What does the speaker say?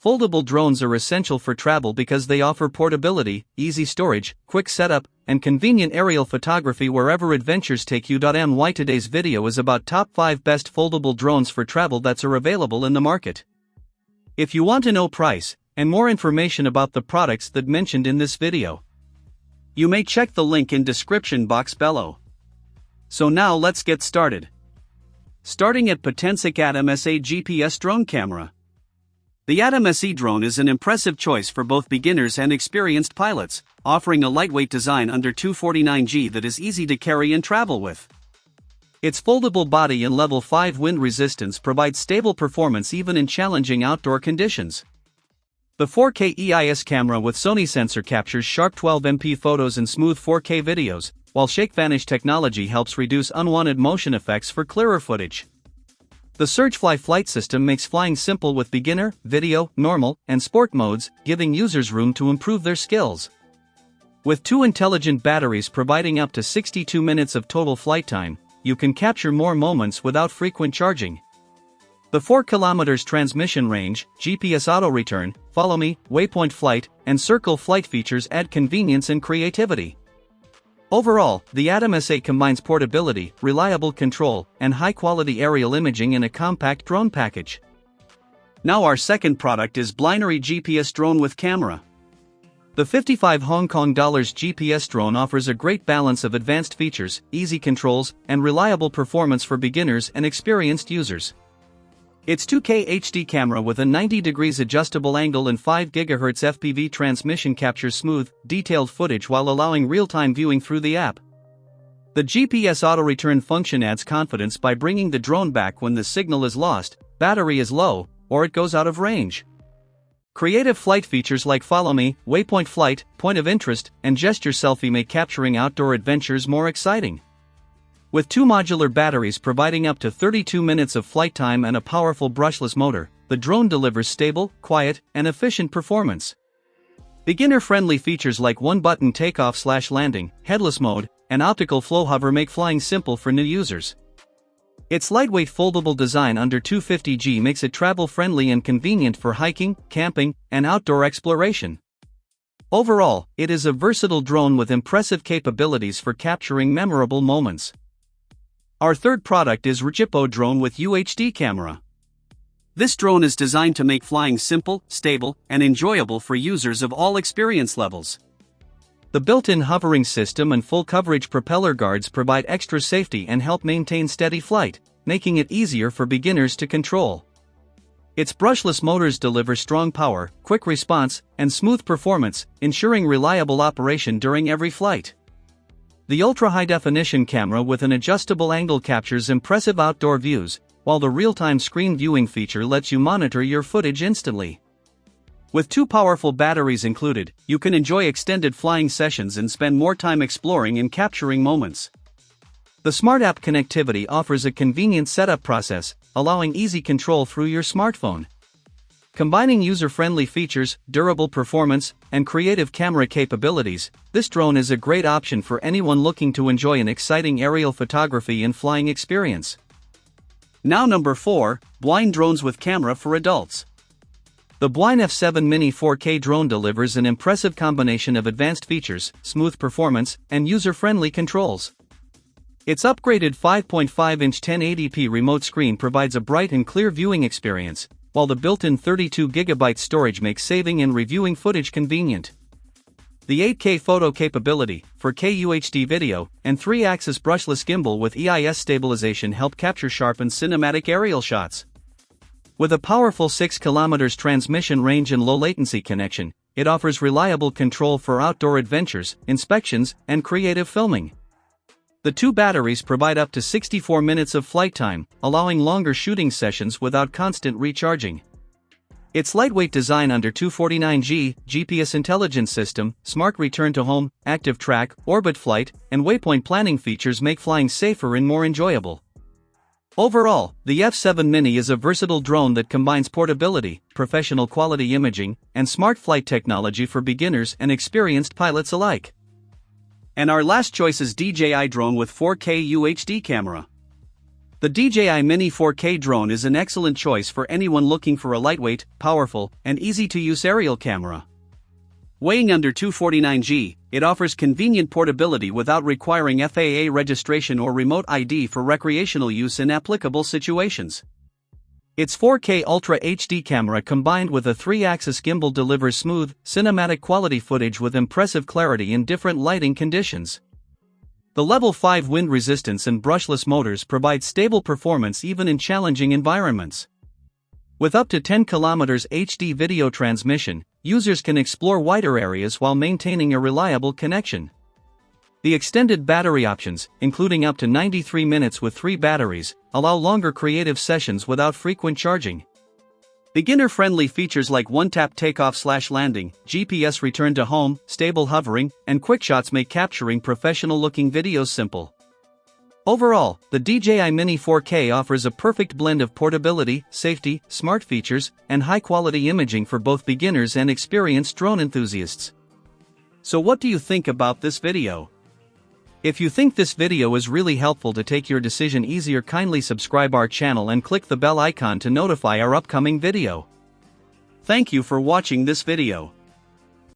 Foldable drones are essential for travel because they offer portability, easy storage, quick setup, and convenient aerial photography wherever adventures take you. Today's video is about top 5 best foldable drones for travel that are available in the market. If you want to know price and more information about the products that mentioned in this video, you may check the link in description box below. So now let's get started. Starting at Potensic Atom SE GPS drone camera. The Atom SE drone is an impressive choice for both beginners and experienced pilots, offering a lightweight design under 249G that is easy to carry and travel with. Its foldable body and level 5 wind resistance provides stable performance even in challenging outdoor conditions. The 4K EIS camera with Sony sensor captures sharp 12MP photos and smooth 4K videos, while Shake Vanish technology helps reduce unwanted motion effects for clearer footage. The Surgefly flight system makes flying simple with beginner, video, normal, and sport modes, giving users room to improve their skills. With 2 intelligent batteries providing up to 62 minutes of total flight time, you can capture more moments without frequent charging. The 4 km transmission range, GPS auto return, follow me, waypoint flight, and circle flight features add convenience and creativity. Overall, the Atom SE combines portability, reliable control, and high-quality aerial imaging in a compact drone package. Now our second product is Blinary GPS drone with camera. The 55 Hong Kong dollars GPS drone offers a great balance of advanced features, easy controls, and reliable performance for beginners and experienced users. Its 2K HD camera with a 90 degrees adjustable angle and 5 GHz FPV transmission captures smooth, detailed footage while allowing real-time viewing through the app. The GPS auto-return function adds confidence by bringing the drone back when the signal is lost, battery is low, or it goes out of range. Creative flight features like Follow Me, Waypoint Flight, Point of Interest, and Gesture Selfie make capturing outdoor adventures more exciting. With 2 modular batteries providing up to 32 minutes of flight time and a powerful brushless motor, the drone delivers stable, quiet, and efficient performance. Beginner-friendly features like one-button takeoff/landing, headless mode, and optical flow hover make flying simple for new users. Its lightweight foldable design under 250G makes it travel-friendly and convenient for hiking, camping, and outdoor exploration. Overall, it is a versatile drone with impressive capabilities for capturing memorable moments. Our third product is Rjipo drone with UHD camera. This drone is designed to make flying simple, stable, and enjoyable for users of all experience levels. The built-in hovering system and full coverage propeller guards provide extra safety and help maintain steady flight, making it easier for beginners to control. Its brushless motors deliver strong power, quick response, and smooth performance, ensuring reliable operation during every flight. The ultra-high-definition camera with an adjustable angle captures impressive outdoor views, while the real-time screen viewing feature lets you monitor your footage instantly. With 2 powerful batteries included, you can enjoy extended flying sessions and spend more time exploring and capturing moments. The Smart App connectivity offers a convenient setup process, allowing easy control through your smartphone. Combining user-friendly features, durable performance, and creative camera capabilities, this drone is a great option for anyone looking to enjoy an exciting aerial photography and flying experience. Now number 4, Blind drones with camera for adults. The Blind F7 Mini 4K drone delivers an impressive combination of advanced features, smooth performance, and user-friendly controls. Its upgraded 5.5-inch 1080p remote screen provides a bright and clear viewing experience, while the built-in 32GB storage makes saving and reviewing footage convenient. The 8K photo capability, 4K UHD video, and 3-axis brushless gimbal with EIS stabilization help capture sharp and cinematic aerial shots. With a powerful 6 km transmission range and low-latency connection, it offers reliable control for outdoor adventures, inspections, and creative filming. The 2 batteries provide up to 64 minutes of flight time, allowing longer shooting sessions without constant recharging. Its lightweight design under 249G, GPS intelligence system, smart return to home, active track, orbit flight, and waypoint planning features make flying safer and more enjoyable. Overall, the F7 Mini is a versatile drone that combines portability, professional quality imaging, and smart flight technology for beginners and experienced pilots alike. And our last choice is DJI drone with 4K UHD camera. The DJI Mini 4K drone is an excellent choice for anyone looking for a lightweight, powerful, and easy-to-use aerial camera. Weighing under 249 g, it offers convenient portability without requiring FAA registration or remote ID for recreational use in applicable situations. Its 4K Ultra HD camera combined with a 3-axis gimbal delivers smooth, cinematic quality footage with impressive clarity in different lighting conditions. The Level 5 wind resistance and brushless motors provide stable performance even in challenging environments. With up to 10 km HD video transmission, users can explore wider areas while maintaining a reliable connection. The extended battery options, including up to 93 minutes with 3 batteries, allow longer creative sessions without frequent charging. Beginner-friendly features like one-tap takeoff/landing, GPS return to home, stable hovering, and quick shots make capturing professional-looking videos simple. Overall, the DJI Mini 4K offers a perfect blend of portability, safety, smart features, and high-quality imaging for both beginners and experienced drone enthusiasts. So what do you think about this video? If you think this video is really helpful to take your decision easier, kindly subscribe our channel and click the bell icon to notify our upcoming video. Thank you for watching this video.